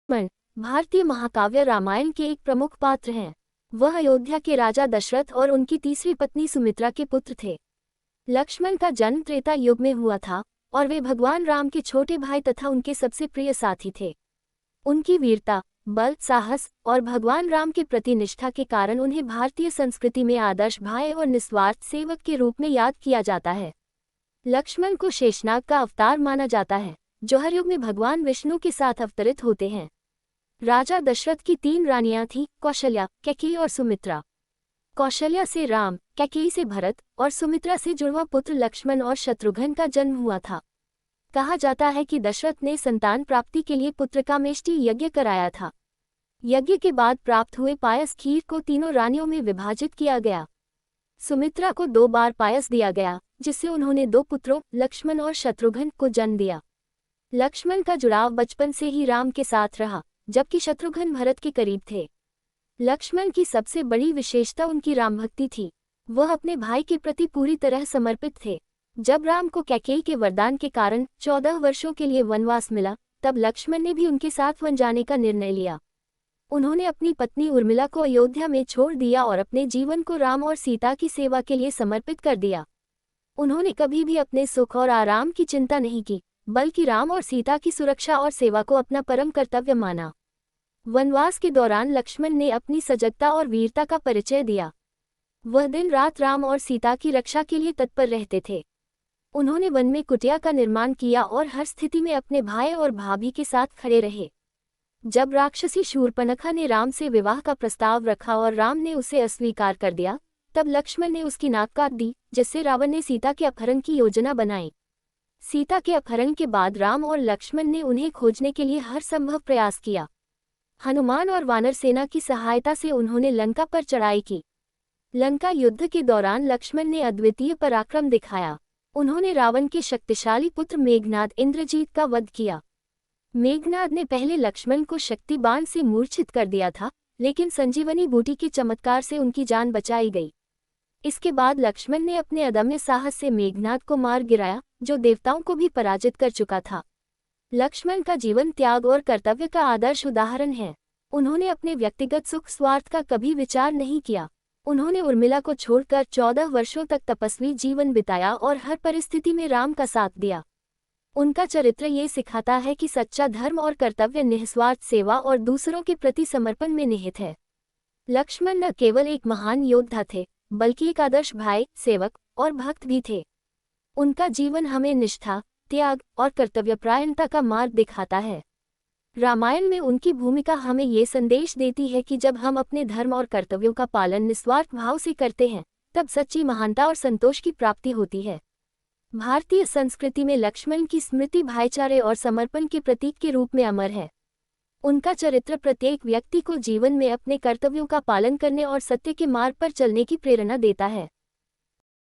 लक्ष्मण भारतीय महाकाव्य रामायण के एक प्रमुख पात्र हैं। वह अयोध्या के राजा दशरथ और उनकी तीसरी पत्नी सुमित्रा के पुत्र थे। लक्ष्मण का जन्म त्रेता युग में हुआ था और वे भगवान राम के छोटे भाई तथा उनके सबसे प्रिय साथी थे। उनकी वीरता, बल, साहस और भगवान राम के प्रति निष्ठा के कारण उन्हें भारतीय संस्कृति में आदर्श भाई और निस्वार्थ सेवक के रूप में याद किया जाता है। लक्ष्मण को शेषनाग का अवतार माना जाता है, जो हर युग में भगवान विष्णु के साथ अवतरित होते हैं। राजा दशरथ की 3 रानियां थीं, कौशल्या, कैकेयी और सुमित्रा। कौशल्या से राम, कैकेयी से भरत और सुमित्रा से जुड़वा पुत्र लक्ष्मण और शत्रुघ्न का जन्म हुआ था। कहा जाता है कि दशरथ ने संतान प्राप्ति के लिए पुत्रकामेष्टि यज्ञ कराया था। यज्ञ के बाद प्राप्त हुए पायस खीर को तीनों रानियों में विभाजित किया गया। सुमित्रा को 2 बार पायस दिया गया, जिससे उन्होंने 2 पुत्रों लक्ष्मण और शत्रुघ्न को जन्म दिया। लक्ष्मण का जुड़ाव बचपन से ही राम के साथ रहा, जबकि शत्रुघ्न भरत के करीब थे। लक्ष्मण की सबसे बड़ी विशेषता उनकी रामभक्ति थी। वह अपने भाई के प्रति पूरी तरह समर्पित थे। जब राम को कैकेयी के वरदान के कारण 14 वर्षों के लिए वनवास मिला, तब लक्ष्मण ने भी उनके साथ वन जाने का निर्णय लिया। उन्होंने अपनी पत्नी उर्मिला को अयोध्या में छोड़ दिया और अपने जीवन को राम और सीता की सेवा के लिए समर्पित कर दिया। उन्होंने कभी भी अपने सुख और आराम की चिंता नहीं की, बल्कि राम और सीता की सुरक्षा और सेवा को अपना परम कर्तव्य माना। वनवास के दौरान लक्ष्मण ने अपनी सजगता और वीरता का परिचय दिया। वह दिन रात राम और सीता की रक्षा के लिए तत्पर रहते थे। उन्होंने वन में कुटिया का निर्माण किया और हर स्थिति में अपने भाई और भाभी के साथ खड़े रहे। जब राक्षसी शूर्पणखा ने राम से विवाह का प्रस्ताव रखा और राम ने उसे अस्वीकार कर दिया, तब लक्ष्मण ने उसकी नाक काट दी, जिससे रावण ने सीता के अपहरण की योजना बनाई। सीता के अपहरण के बाद राम और लक्ष्मण ने उन्हें खोजने के लिए हर संभव प्रयास किया। हनुमान और वानर सेना की सहायता से उन्होंने लंका पर चढ़ाई की। लंका युद्ध के दौरान लक्ष्मण ने अद्वितीय पराक्रम दिखाया। उन्होंने रावण के शक्तिशाली पुत्र मेघनाद इंद्रजीत का वध किया। मेघनाद ने पहले लक्ष्मण को शक्ति बाण से मूर्छित कर दिया था, लेकिन संजीवनी बूटी के चमत्कार से उनकी जान बचाई गई। इसके बाद लक्ष्मण ने अपने अदम्य साहस से मेघनाद को मार गिराया, जो देवताओं को भी पराजित कर चुका था। लक्ष्मण का जीवन त्याग और कर्तव्य का आदर्श उदाहरण है। उन्होंने अपने व्यक्तिगत सुख स्वार्थ का कभी विचार नहीं किया। उन्होंने उर्मिला को छोड़कर 14 वर्षों तक तपस्वी जीवन बिताया और हर परिस्थिति में राम का साथ दिया। उनका चरित्र ये सिखाता है कि सच्चा धर्म और कर्तव्य निस्वार्थ सेवा और दूसरों के प्रति समर्पण में निहित है। लक्ष्मण न केवल एक महान योद्धा थे, बल्कि एक आदर्श भाई, सेवक और भक्त भी थे। उनका जीवन हमें निष्ठा, त्याग और कर्तव्यपरायणता का मार्ग दिखाता है। रामायण में उनकी भूमिका हमें ये संदेश देती है कि जब हम अपने धर्म और कर्तव्यों का पालन निस्वार्थ भाव से करते हैं, तब सच्ची महानता और संतोष की प्राप्ति होती है। भारतीय संस्कृति में लक्ष्मण की स्मृति भाईचारे और समर्पण के प्रतीक के रूप में अमर है। उनका चरित्र प्रत्येक व्यक्ति को जीवन में अपने कर्तव्यों का पालन करने और सत्य के मार्ग पर चलने की प्रेरणा देता है।